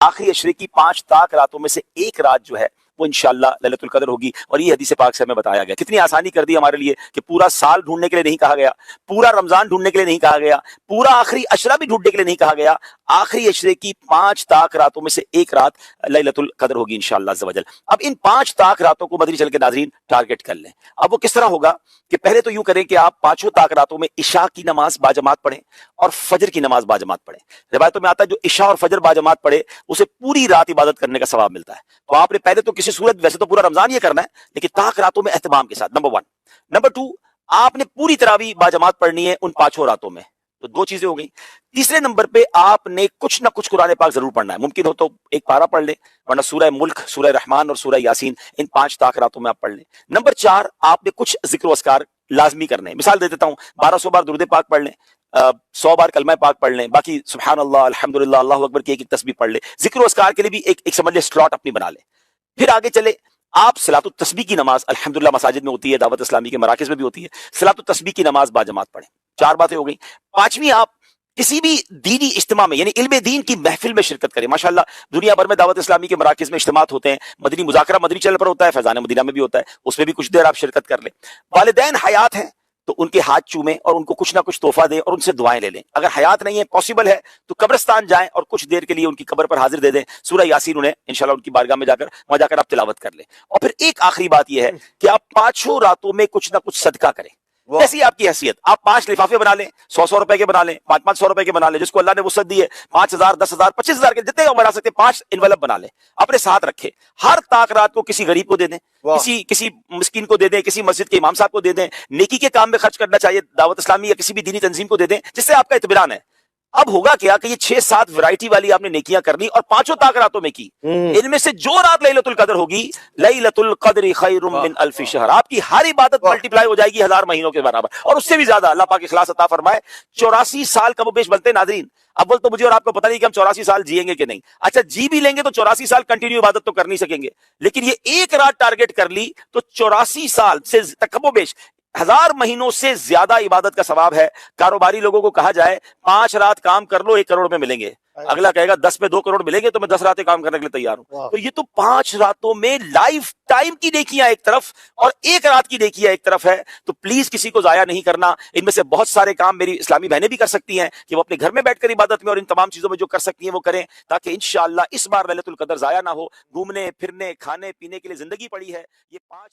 آخری عشرے کی 5 تاک راتوں میں سے ایک رات جو ہے وہ انشاءاللہ لیلۃ القدر ہوگی. اور یہ حدیث پاک سے ہمیں بتایا گیا. کتنی آسانی کر دی ہمارے لیے کہ پورا سال ڈھونڈنے کے لیے نہیں کہا گیا, پورا رمضان ڈھونڈنے کے لیے نہیں کہا گیا, پورا آخری عشرہ بھی ڈھونڈنے کے لیے نہیں کہا گیا. آخری عشرے کی 5 تاک راتوں میں سے ایک رات لیلۃ القدر ہوگی انشاءاللہ عز و جل. اب ان 5 تاک راتوں کو مدنی چینل کے ناظرین ٹارگٹ کر لیں. اب وہ کس طرح ہوگا کہ پہلے تو یوں کریں کہ آپ 5 تاک راتوں میں عشاء کی نماز باجماعت پڑھیں اور فجر کی نماز باجماعت پڑھیں. روایتوں میں آتا ہے جو عشاء اور فجر باجماعت پڑھے اسے پوری رات عبادت کرنے کا ثواب ملتا ہے. تو آپ نے پہلے تو کسی صورت, ویسے تو پورا رمضان یہ کرنا ہے لیکن تاک راتوں میں اہتمام کے ساتھ, نمبر 1. نمبر 2, آپ نے پوری تراویح باجماعت پڑھنی ہے ان 5 راتوں میں. تو 2 چیزیں ہو گئیں. تیسرے نمبر پہ آپ نے کچھ نہ کچھ قرآن پاک ضرور پڑھنا ہے. ممکن ہو تو ایک پارہ پڑھ لیں, ورنہ سورہ ملک, سورہ رحمان اور سورہ یاسین ان 5 تاک راتوں میں آپ پڑھ لیں. نمبر 4, آپ نے کچھ ذکر و اذکار لازمی کرنے ہیں. مثال دے دیتا ہوں, 1200 بار درود پاک پڑھ لیں, 100 بار کلمہ پاک پڑھ لیں, باقی سبحان اللہ, الحمدللہ, اللہ اکبر کی ایک تسبیح پڑھ لیں. ذکر و اذکار کے لیے بھی ایک سمجھ لیں سلاٹ اپنی بنا لیں. پھر آگے چلے, آپ صلاۃ التسبیح کی نماز الحمدللہ مساجد میں ہوتی ہے, دعوت اسلامی کے مراکز میں بھی ہوتی ہے, صلاۃ التسبیح کی نماز باجماعت پڑھیں. 4 باتیں ہو گئیں. 5ویں, آپ کسی بھی دینی اجتماع میں یعنی علم دین کی محفل میں شرکت کریں. ماشاءاللہ دنیا بھر میں دعوت اسلامی کے مراکز میں اجتماعات ہوتے ہیں. مدنی مذاکرہ مدنی چینل پر ہوتا ہے, فیضان مدینہ میں بھی ہوتا ہے, اس میں بھی کچھ دیر آپ شرکت کر لیں. والدین حیات ہیں تو ان کے ہاتھ چومیں اور ان کو کچھ نہ کچھ تحفہ دیں اور ان سے دعائیں لے لیں. اگر حیات نہیں ہے, پاسبل ہے, تو قبرستان جائیں اور کچھ دیر کے لیے ان کی قبر پر حاضر دے دیں. سورہ یاسین انہیں انشاءاللہ ان کی بارگاہ میں وہاں جا کر آپ تلاوت کر لیں. اور پھر ایک آخری بات یہ ہے کہ آپ 5 راتوں میں کچھ نہ کچھ صدقہ کریں. جیسی آپ کی حیثیت, آپ 5 لفافے بنا لیں, 100 روپے کے بنا لیں, 500 روپے کے بنا لیں, جس کو اللہ نے وسعت دی ہے, 5000, 10,000, 25,000 کے جتنے بنا سکتے, 5 انویلپ بنا لیں, اپنے ساتھ رکھیں. ہر تاک رات کو کسی غریب کو دے دیں, کسی مسکین کو دے دیں, کسی مسجد کے امام صاحب کو دے دیں. نیکی کے کام میں خرچ کرنا چاہیے, دعوت اسلامی یا کسی بھی دینی تنظیم کو دے دیں, جس سے آپ کا اطمینان ہے. اب ہوگا کیا کہ یہ 6-7 ورائٹی والی آپ نے نیکیاں کرنی اور 5 تاک راتوں میں کی. ان میں سے جو رات لیلۃ القدر ہوگی, لیلۃ القدر خیر من الف شہر, آپ کی ہر عبادت ملٹیپلائی ہو جائے گی 1000 مہینوں کے برابر, اور اس سے بھی زیادہ. اللہ پاک اخلاص عطا فرمائے. 84 سال کم و بیش بنتے ناظرین. اول تو مجھے اور آپ کو پتہ نہیں کہ ہم 84 سال جیئیں گے کہ نہیں. اچھا جی بھی لیں گے تو 84 سال کنٹینیو عبادت تو کر نہیں سکیں گے, لیکن یہ ایک رات ٹارگٹ کر لی تو 84 سال سے کم و بیش 1000 مہینوں سے زیادہ عبادت کا ثواب ہے. کاروباری لوگوں کو کہا جائے 5 رات کام کر لو 1 کروڑ میں ملیں گے, اگلا کہے گا 10 پہ 2 کروڑ ملیں گے تو میں 10 راتیں کام کرنے کے لیے تیار ہوں. تو یہ تو 5 راتوں میں لائف ٹائم کی نیکیاں ایک طرف اور 1 رات کی نیکیاں ایک طرف ہے. تو پلیز کسی کو ضائع نہیں کرنا. ان میں سے بہت سارے کام میری اسلامی بہنیں بھی کر سکتی ہیں کہ وہ اپنے گھر میں بیٹھ کر عبادت میں اور ان تمام چیزوں میں جو کر سکتی ہیں وہ کریں, تاکہ انشاءاللہ اس بار لیلۃ القدر ضائع نہ ہو. گھومنے پھرنے کھانے پینے کے لیے زندگی پڑی ہے. یہ 5